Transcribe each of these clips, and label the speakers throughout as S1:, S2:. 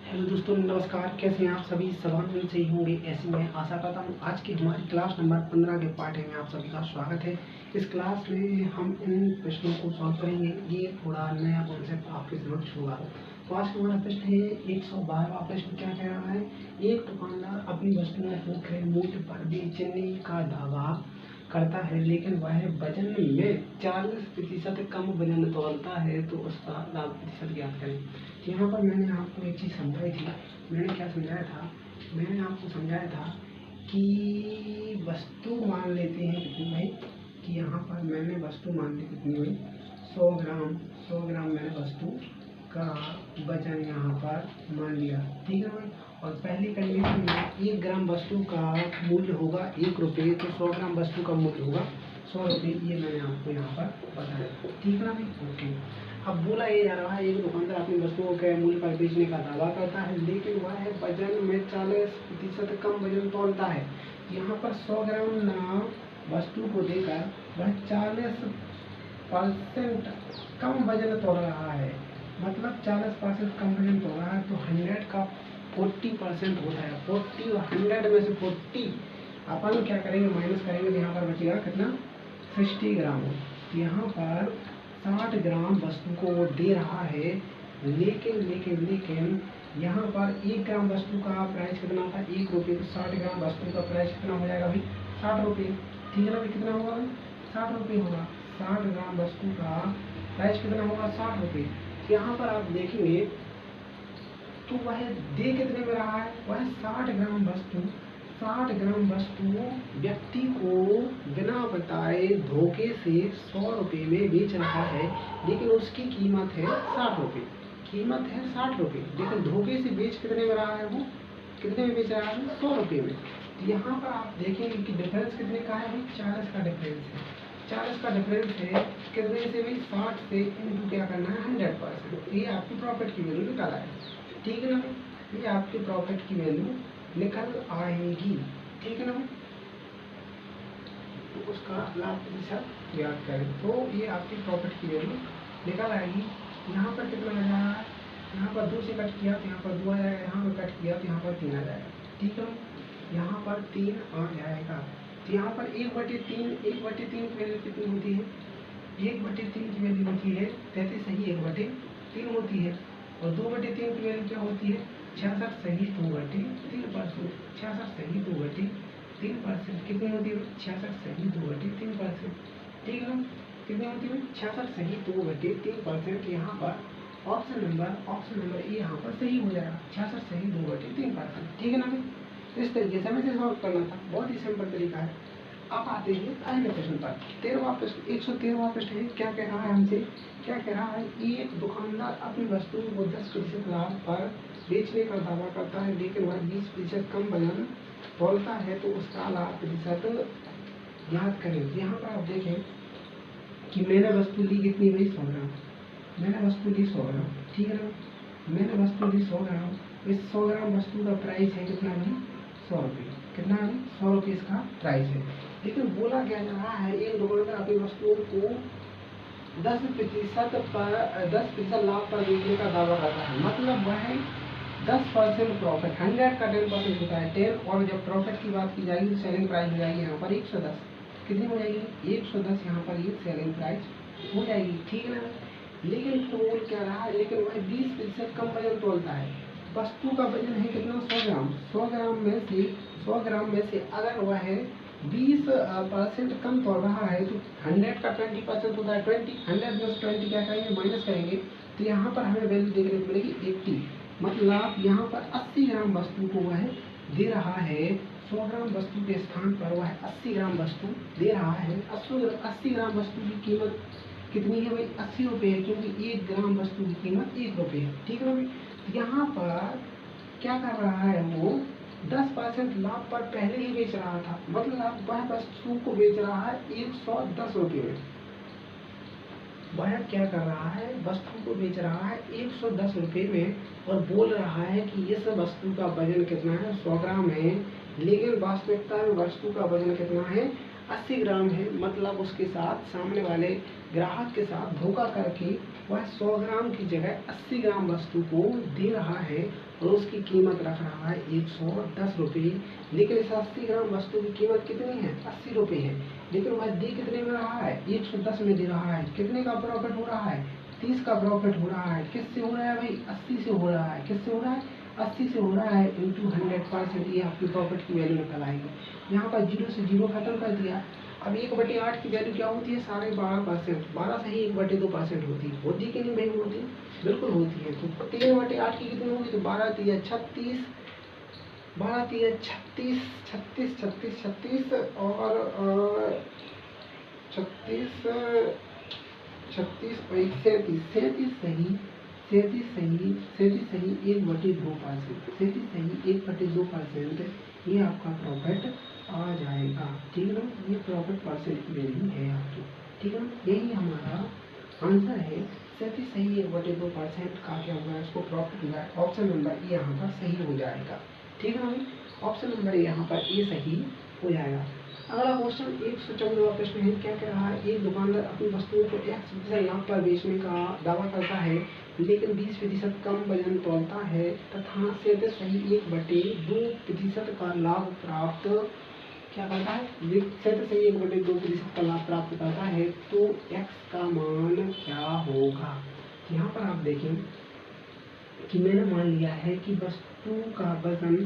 S1: Hello दोस्तों, नमस्कार। कैसे हैं आप सभी? सभी से ही होंगे ऐसी मैं आशा करता हूँ। आज की हमारी क्लास नंबर 15 के पाठ में आप सभी का स्वागत है। इस क्लास में हम इन प्रश्नों को सॉल्व करेंगे। ये थोड़ा नया कॉन्सेप्ट आपके समक्ष होगा। तो आज का हमारा प्रश्न है 112वां प्रश्न। क्या कह रहा है? एक दुकानदार अपनी वस्तुओं को क्रय मूल्य पर बेचने का दावा करता है, लेकिन वह वजन में 40% कम वजन तौलता है, तो उसका लाभ प्रतिशत ज्ञात करें। यहाँ पर मैंने आपको एक चीज़ समझाई थी। मैंने क्या समझाया था? मैंने आपको समझाया था कि वस्तु मान लेते हैं कितनी भाई, कि यहाँ पर मैंने वस्तु मान ली कितनी हुई, 100 ग्राम मैंने वस्तु का वजन यहाँ पर मान लिया। ठीक है भाई। और पहली कंडीशन में 1 ग्राम वस्तु का मूल्य होगा 1 रुपये, तो 100 ग्राम वस्तु का मूल्य होगा 100 रुपये। ये मैंने आपको यहाँ पर बताया। ठीक है ना भाई? ओके। अब बोला ये जा रहा है, एक दुकानदार अपनी वस्तुओं के मूल्य पर बेचने का दावा करता है, लेकिन वह वजन में 40% कम वजन तौलता है। यहाँ पर 100 ग्राम वस्तु को देकर वह 40% कम वजन तोल रहा है। मतलब 40% कम वजन तोल रहा है, तो 100 का 40% होता है। 40 और 100 में से 40 अपन क्या करेंगे, माइनस करेंगे, तो यहाँ पर बचेगा कितना, 60 ग्राम। तो यहाँ पर 60 ग्राम वस्तु को वो दे रहा है, लेकिन यहाँ पर 1 ग्राम वस्तु का प्राइस कितना था, 1 रुपये। तो 60 ग्राम वस्तु का प्राइस कितना हो जाएगा भाई, 60 रुपये। ठीक है ना भाई? कितना होगा? 60 रुपये होगा। 60 ग्राम वस्तु का प्राइस कितना होगा, 60 रुपये। यहाँ पर आप देखेंगे तो वह दे कितने में रहा है, वह 60 ग्राम वस्तु व्यक्ति को बिना बताए धोखे से 100 रुपये में बेच रहा है, लेकिन उसकी कीमत है 60 रुपये। कीमत है 60 रुपये, लेकिन धोखे से बेच कितने में रहा है, वो कितने में बेच रहा है, 100 रुपये में। तो यहाँ पर आप देखेंगे कि डिफरेंस कितने का है भाई, 40 का डिफरेंस है। 40 का डिफरेंस है कितने से भाई, 60 से इनटू क्या करना है, 100%। ये आपकी प्रॉफिट की वैल्यू निकाला है। ठीक है ना? ये आपकी प्रॉफिट की वैल्यू निकल आएगी। ठीक है ना? तो उसका लाभ प्रतिशत ज्ञात करें, तो ये आपकी प्रॉफिट की वैल्यू निकल आएगी। यहाँ पर कितना आ रहा है, यहाँ पर 2 से कट किया तो यहाँ पर 2 आ जाएगा, यहाँ पर कट किया तो यहाँ पर 3 आ जाएगा। ठीक है? यहाँ पर 3 आ जाएगा। तो यहाँ पर 1/3 की वैल्यू कितनी होती है, 1/3 की वैल्यू होती है 33 सही 1/3 होती है। और 2/3 की वैल्यू क्या होती है, 66 सही 2/3%। 66 सही 2/3%। कितनी होती है, 66 सही 2/3%। ठीक है ना? कितनी होती है, 66 सही 2/3%। यहाँ पर ऑप्शन नंबर ए यहाँ पर सही हो जाएगा, 66 सही 2/3%। ठीक है ना भाई? इस तरीके से हमें इसे सॉल्व करना था। बहुत ही सिंपल तरीका है। अब आते हैं अगले प्रश्न पर। 13वां प्रश्न, 113वां प्रश्न है। क्या कह रहा है हमसे? क्या कह रहा है, एक दुकानदार अपनी वस्तु को 10% लाभ पर बेचने का दावा करता है, लेकिन वह 20% कम वजन तौलता है, तो उसका लाभ प्रतिशत ज्ञात करें। यहाँ पर आप देखें कि मैंने वस्तु ली कितनी भाई, 100 ग्राम। मैंने वस्तु ली 100 ग्राम। ठीक है ना? मैंने वस्तु ली 100 ग्राम। इस 100 ग्राम वस्तु का प्राइस है कितना भाई, 100 रुपये। कितना है? 100 रुपये इसका प्राइस है। लेकिन बोला क्या जा रहा है, एक दुकानदार अपनी वस्तुओं को 10% लाभ पर बेचने का दावा करता है। मतलब वह 10% प्रॉफिट, 100 का 10% होता है 10। और जब प्रॉफिट की बात की जाएगी तो सेलिंग प्राइस हो जाएगी यहाँ पर 110। कितनी हो जाएगी, 110 यहाँ पर ये सेलिंग प्राइस हो जाएगी। ठीक है ना? लेकिन तोल क्या रहा है, लेकिन वह 20% कम वजन तोलता है। वस्तु का वजन है कितना, 100 ग्राम। 100 ग्राम में से अगर वह 20% कम तोल रहा है, तो 100 का 20% होता है 20। 100 + 20 क्या करेंगे, माइनस करेंगे, तो यहाँ पर हमें वैल्यू देखने को मिलेगी 80। मतलब यहाँ पर 80 ग्राम वस्तु को वह दे रहा है। 100 ग्राम वस्तु के स्थान पर वह 80 ग्राम वस्तु दे रहा है। 80 ग्राम वस्तु की कीमत कितनी है भाई, 80 रुपये है, क्योंकि 1 ग्राम वस्तु की कीमत 1 रुपये है। ठीक है भाई? यहाँ पर क्या कर रहा है, वो 10% लाभ पर पहले ही बेच रहा था। मतलब वह वस्तु को बेच रहा है 110 रुपये में। वह क्या कर रहा है, वस्तु को बेच रहा है 110 रुपये में, और बोल रहा है कि इस वस्तु का वजन कितना है, 100 ग्राम है। लेकिन वास्तविकता में वस्तु का वजन कितना है, 80 ग्राम है, मतलब उसके साथ सामने वाले ग्राहक के साथ धोखा करके वह 100 ग्राम की जगह 80 ग्राम वस्तु को दे रहा है और उसकी कीमत रख रहा है 110 रुपये। लेकिन इस 80 ग्राम वस्तु की कीमत कितनी है? 80 रुपये है, लेकिन वह दे कितने में रहा है? 110 में दे रहा है। कितने का प्रॉफिट हो रहा है? 30 का प्रॉफिट हो रहा है। किससे हो रहा है भाई? 80 से हो रहा है। किससे हो रहा है? 80 से हो रहा है इंटू 100%। ये आपकी प्रॉफिट की वैल्यू निकल आएगी। यहाँ पर 0 से 0 खत्म कर दिया। अब 1/8 की वैल्यू क्या होती है? 12.5%। 12 से ही 1/2% होती कि नहीं भाई? होती, बिल्कुल होती है। तो 3/8 की कितनी होगी? तो 12 3 36, 12 3 36, 36 36 36 और 36 36 और 37 37 सही, 37 सही, 37 सही 1/2%, 37 सही 1/2%। ये आपका प्रॉफिट आ जाएगा। ठीक है ना? ये प्रॉफिट परसेंट की वैल्यू है आपकी। ठीक है ना? यही हमारा आंसर है। 37 सही 1/2% का क्या होगा? इसको प्रॉफिट हुआ है। ऑप्शन नंबर ए यहाँ पर सही हो जाएगा। ठीक है ना? ऑप्शन नंबर ए यहाँ पर ए सही हो जाएगा। अगला क्वेश्चन 154वां प्रश्न है। क्या कह रहा है? एक दुकानदार अपनी वस्तुओं को x% लाभ पर बेचने का दावा करता है, लेकिन 20% कम वजन तौलता है तथा 37 सही 1/2% का लाभ प्राप्त क्या करता है? 37 सही 1/2% का लाभ प्राप्त करता है, तो x का मान क्या होगा? यहाँ पर आप देखें कि मैंने मान लिया है कि वस्तु का वजन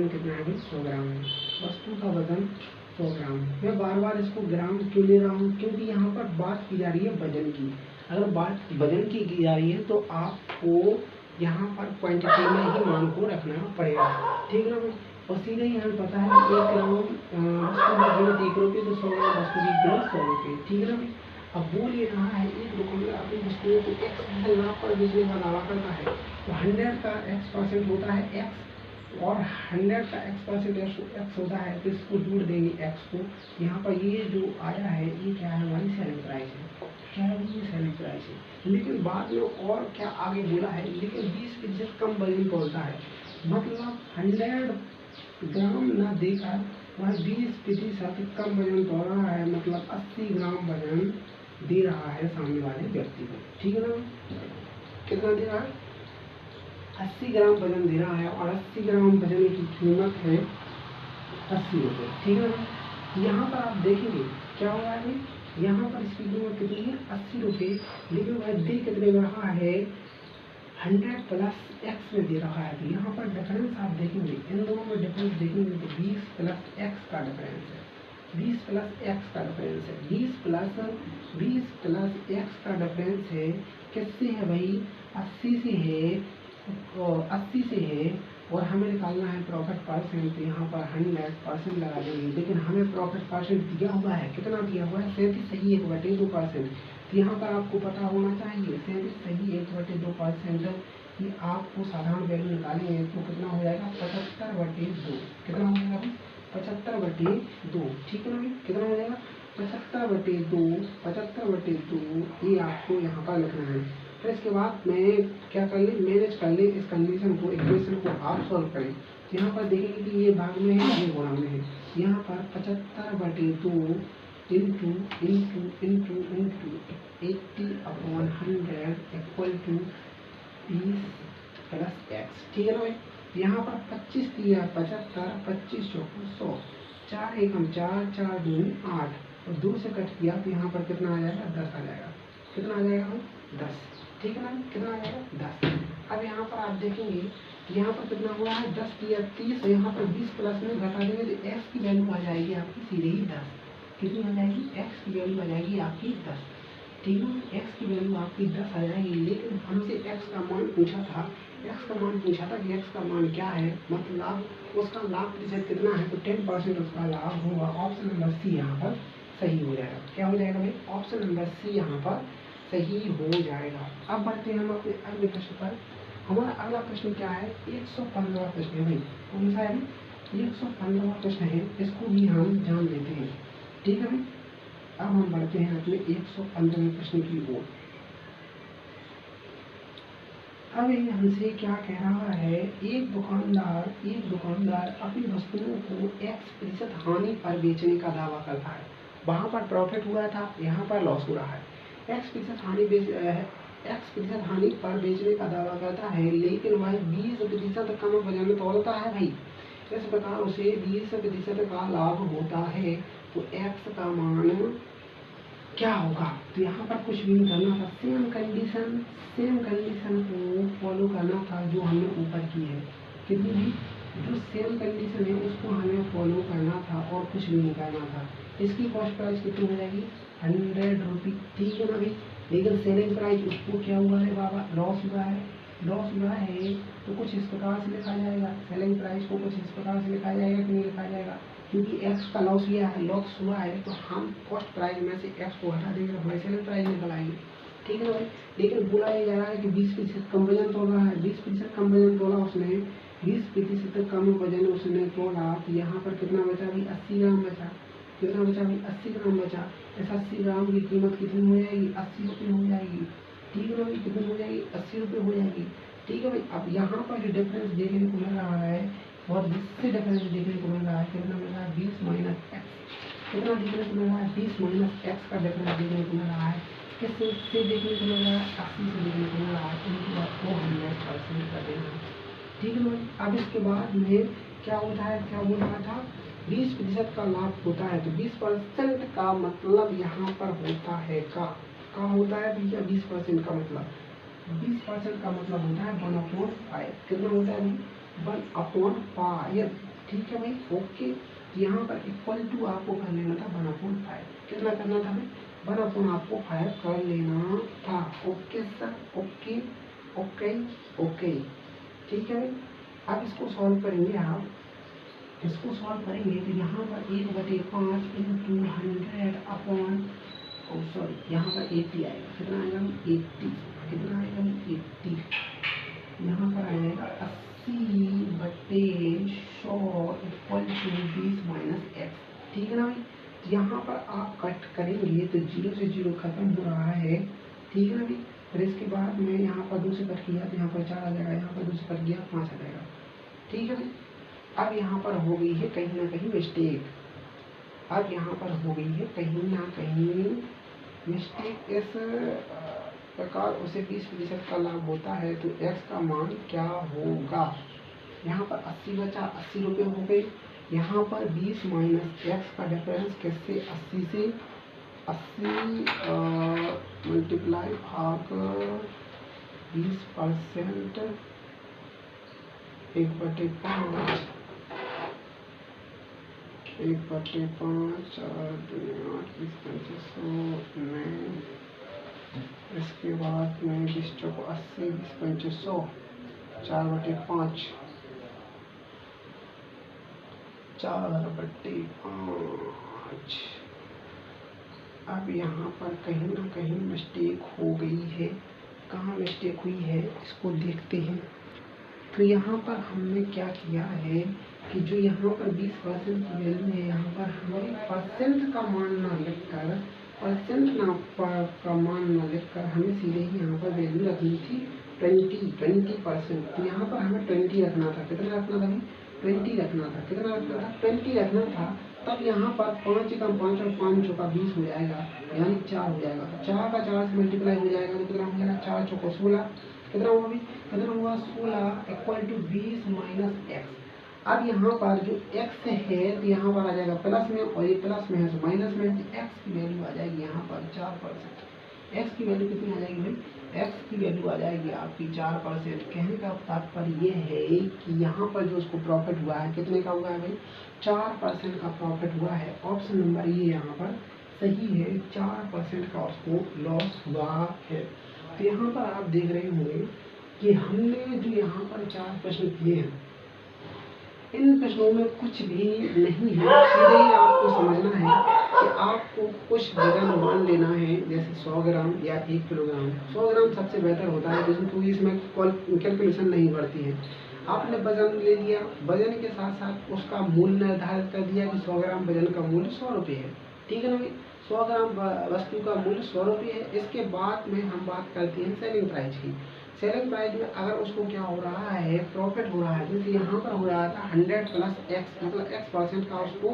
S1: कितना है? 100 ग्राम है। वस्तु का वजन 100 ग्राम है। मैं बार बार इसको ग्राम क्यों ले रहा हूँ? क्योंकि यहाँ पर बात की जा रही है वजन की। अगर बात वजन की जा रही है तो आपको यहाँ पर क्वांटिटी में ही मान को रखना पड़ेगा। ठीक है ना? और सीधे ही हमें पता है 1 ग्राम वस्तु की कीमत 1 रुपये, तो 100 ग्राम वस्तु की कीमत 100 रुपये। ठीक है ना? अब बोल ये रहा है एक दुकानदार अपनी वस्तुओं को x% लाभ पर बेचने का दावा करता है, तो 100 का x% होता है x और 100 का x% x होता है, तो इसको जोड़ देंगे x को। यहाँ पर ये जो आया है ये क्या है? हमारी सेलिंग प्राइस है। क्या है? ये सेलिंग प्राइस है। लेकिन बाद में और क्या आगे बोला है? लेकिन 20% कम वजन तौलता है, मतलब 100 ग्राम न देकर वह 20% कम वजन तोल रहा है, मतलब 80 ग्राम वजन दे रहा है सामने वाले व्यक्ति को। ठीक है ना? कितना दे रहा है? 80 ग्राम वजन दे रहा है और 80 ग्राम वजन की कीमत है 80 रुपये। ठीक है ना? यहाँ पर आप देखेंगे क्या हो रहा है? यहाँ पर इसकी कीमत कितनी है? 80 रुपये, लेकिन वह दे कितने में रहा है? 100 प्लस x में दे रहा है। तो यहाँ पर डिफरेंस आप देखेंगे, इन दोनों में डिफरेंस देखेंगे तो 20 प्लस x का डिफरेंस है। 20 प्लस x का डिफरेंस है। 20 प्लस x का डिफरेंस है। किससे है भाई? 80 से है और 80 से है और हमें निकालना है प्रॉफिट परसेंट। तो यहाँ पर 100% लगा देंगे, लेकिन हमें प्रॉफिट परसेंट दिया हुआ है। कितना दिया हुआ है? 37 सही 1/2%। तो यहाँ पर आपको पता होना चाहिए 37 सही 1/2%। कि आपको साधारण वैल्यू निकालेंगे तो कितना हो जाएगा? 75/2। कितना हो जाएगा? 75/2। ठीक है ना? कितना हो जाएगा? 75/2। 75/2 ये आपको यहाँ पर लिखना है। फिर इसके बाद मैं क्या कर ले? मैनेज कर ले इस कंडीशन को, इक्वेशन को आप सॉल्व करें। यहाँ पर देखेंगे कि ये भाग में है, ये गुणा में है। यहाँ पर 75/2 into 80/100 equal to 20 plus x। ठीक है ना भाई? यहाँ पर 25 दिया 75, 25 चौको 100, 4 एकम 4, 4 दूनी 8 और 2 से कट किया तो यहाँ पर कितना आ जाएगा? 10 आ जाएगा। कितना आ जाएगा भाई? 10। ठीक है ना? कितना आ जाएगा? 10। अब यहाँ पर आप देखेंगे यहाँ पर कितना हुआ है? 10 दिया 30, यहाँ पर 20 प्लस में घटा देंगे तो x की वैल्यू आ जाएगी आपकी सीधे ही 10। कितनी आ जाएगी? x की वैल्यू आ जाएगी आपकी 10। ठीक है? x की वैल्यू आपकी 10 आ जाएगी, लेकिन हमसे x का मान पूछा था। x का मान पूछा था कि x का मान क्या है, मतलब उसका लाभ प्रतिशत कितना है, तो 10% उसका लाभ होगा। ऑप्शन नंबर सी यहाँ पर सही हो जाएगा। क्या हो जाएगा भाई? ऑप्शन नंबर सी यहाँ पर सही हो जाएगा। अब बढ़ते हैं हम अपने अगले प्रश्न पर। हमारा अगला प्रश्न क्या है? 115वां प्रश्न है भाई। कौन सा है? 115वां प्रश्न है, इसको भी हम जान लेते हैं। ठीक है भाई? अब हम बढ़ते हैं अपने 115वें प्रश्न की ओर। अब ये हमसे क्या कह रहा है, एक दुकानदार अपनी वस्तुओं को x% हानि पर बेचने का दावा करता है। वहाँ पर प्रॉफिट हुआ था, यहाँ पर लॉस हो रहा है। x% हानि पर बेचने का दावा करता है, लेकिन वह 20% कम वजन तोलता है भाई। इस प्रकार उसे 20% का लाभ होता है, तो x का मान क्या होगा? तो यहाँ पर कुछ भी नहीं करना था, सेम कंडीशन को फॉलो करना था जो हमने ऊपर की है। कितनी भी जो सेम कंडीशन है उसको हमें फॉलो करना था और कुछ भी नहीं करना था। इसकी कॉस्ट प्राइस कितनी हो जाएगी? 100 रुपी, ठीक है ना भाई। लेकिन सेलिंग प्राइस उसको क्या हुआ है बाबा? लॉस हुआ है। तो कुछ इस प्रकार से लिखा जाएगा, सेलिंग प्राइस को कुछ इस प्रकार से लिखा जाएगा कि नहीं लिखा जाएगा? क्योंकि x का लॉस हुआ है तो हम कॉस्ट प्राइस में से x को हटा देंगे, हमारी सेलिंग प्राइस निकल आएगी, ठीक है ना भाई। लेकिन बोला ये जा रहा है कि 20% कम वजन तोला है, 20% कम वजन तोला उसने, 20% कम वजन उसने तोला, तो यहाँ पर कितना बचा भाई? 80 ग्राम बचा। कितना बचा भाई? 80 ग्राम बचा। इस 80 ग्राम की कीमत कितनी हो जाएगी? 80 रुपये हो जाएगी, ठीक है ना भाई। कितनी हो जाएगी? 80 रुपये हो जाएगी, ठीक है भाई। अब यहाँ पर जो डिफरेंस देखने को मिल रहा है और जिससे डिफरेंस देखने को मिल रहा है, कितना मिल रहा है? 20 माइनस एक्स। कितना डिफरेंस मिल रहा है? 20 माइनस एक्स का डिफरेंस देखने को मिल रहा है। किससे से देखने को मिल रहा है? 80 से देखने को मिल रहा है। इनकी बात को 100% कर देना, ठीक है भाई। अब इसके बाद में क्या होता है, क्या बोल रहा था? 20% का लाभ होता है, तो 20% का मतलब यहाँ पर होता है का होता है भैया? 20% का मतलब 20% का मतलब होता है 1/5। कितना होता है? 1/5, ठीक है भाई, ओके। यहाँ पर इक्वल टू आपको कर लेना था 1/5। कितना करना था भाई? 1/5 कर लेना था, okay sir, okay okay okay, ठीक है भाई। अब इसको सॉल्व करेंगे आप, इसको सॉल्व करेंगे तो यहाँ पर 1/5 इंटू 100 अपॉन, सॉरी यहाँ पर 80 आएगा। कितना आएगा? 80। कितना आएगा? 80। यहाँ पर आएगा 80/100 इक्वल टू 20 माइनस एक्स, ठीक है ना भाई। यहाँ पर आप कट करेंगे तो 0 से 0 खत्म हो रहा है, ठीक है ना भाई। फिर इसके बाद में यहाँ पर 2 से कट किया तो यहाँ पर 4 आ जाएगा, यहाँ पर 2 से कट किया 5 आ जाएगा, ठीक है भाई। अब यहाँ पर हो गई है कहीं ना कहीं मिस्टेक, अब यहाँ पर हो गई है कहीं ना कहीं मिस्टेक। इस प्रकार उसे 20% का लाभ होता है, तो x का मान क्या होगा? यहाँ पर 80 बचा, 80 रुपये हो गए। यहाँ पर 20 माइनस एक्स का डिफरेंस किससे? 80 से। 80 मल्टीप्लाई भाग 20%, 1/5, 1/5, 4×8 में, इसके बाद में 20 चौको 80, 20×5 100, 4/5, 4/5। अब यहाँ पर कहीं ना कहीं मिस्टेक हो गई है। कहाँ मिस्टेक हुई है इसको देखते हैं। तो यहाँ पर हमने क्या किया है कि जो यहाँ पर 20% की वैल्यू है, यहाँ पर हमें परसेंट का मान ना लिखकर, हमें सीधे ही यहाँ पर वैल्यू रखनी थी 20%। तो यहाँ पर हमें 20 रखना था। कितना रखना था? 20 रखना था। कितना रखना था? 20 रखना था। तब यहाँ पर 5 कम 5 और 5 चौका 20 हो जाएगा, यानी 4 हो जाएगा। 4 का 4 से मल्टीप्लाई हो जाएगा तो कितना हो जाएगा? 4 चौको 16। कितना हुआ अभी? कितना हुआ? 16 इक्वल टू 20 माइनस एक्स। अब यहाँ पर जो x है तो यहाँ पर आ जाएगा प्लस में, और ये प्लस में है तो माइनस में, तो x की वैल्यू आ जाएगी यहाँ पर 4%। x की वैल्यू कितनी आ जाएगी भाई? x की वैल्यू आ जाएगी आपकी 4%। कहने का तात्पर्य ये है कि यहाँ पर जो उसको प्रॉफिट हुआ है, कितने का हुआ है भाई? 4% का प्रॉफिट हुआ है। ऑप्शन नंबर ये यहाँ पर सही है, 4% का उसको लॉस हुआ है। तो यहाँ पर आप देख रहे होंगे कि हमने जो यहाँ पर 4 प्रश्न किए हैं, इन प्रश्नों में कुछ भी नहीं है। सीधे ही आपको समझना है कि आपको कुछ वजन मान लेना है, जैसे 100 ग्राम या 1 किलोग्राम। 100 ग्राम सबसे बेहतर होता है, क्योंकि इसमें कैलकुलेशन नहीं बढ़ती है। आपने वजन ले लिया, वजन के साथ साथ उसका मूल्य निर्धारित कर दिया कि 100 ग्राम वजन का मूल्य 100 रुपये है, ठीक है ना भाई। 100 ग्राम वस्तु का मूल्य 100 रुपये है। इसके बाद में हम बात करते हैं सेलिंग प्राइस की। सेलिंग प्राइस में अगर उसको क्या हो रहा है, प्रॉफिट हो रहा है, जैसे यहाँ पर हो रहा था 100 प्लस एक्स, मतलब x% का उसको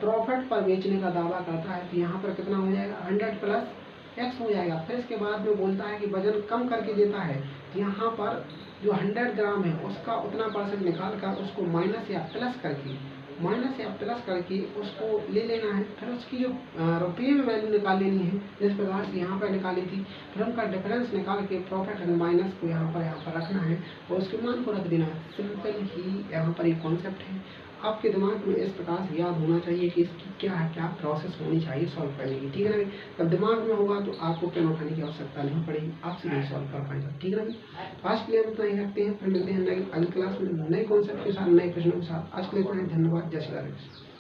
S1: प्रॉफिट पर बेचने का दावा करता है, तो यहाँ पर कितना हो जाएगा, 100 प्लस एक्स हो जाएगा। फिर इसके बाद में बोलता है कि वजन कम करके देता है, तो यहाँ पर जो 100 ग्राम है उसका उतना % निकाल कर उसको माइनस या प्लस करके उसको ले लेना है। फिर उसकी जो रुपये में वैल्यू निकाल लेनी है, जिस प्रकार से यहाँ पर निकाली थी, फिर उनका डिफरेंस निकाल के प्रॉफिट एंड माइनस को यहाँ पर रखना है और उसके मान को रख देना है। सिंपल ही यहाँ पर एक कॉन्सेप्ट है, आपके दिमाग में इस प्रकार से याद होना चाहिए कि इसकी क्या प्रोसेस होनी चाहिए सॉल्व करने की, ठीक है ना। तब दिमाग में होगा तो आपको पेन उठाने की आवश्यकता नहीं पड़ेगी, आप सीधे सॉल्व कर पाएंगे, ठीक है ना। आज के लिए हम इतना ही रखते हैं, फिर मिलते हैं अगली क्लास में नए कॉन्सेप्ट के साथ, नए प्रश्नों के साथ। आज के लिए इतना ही, धन्यवाद, जय श्री राम।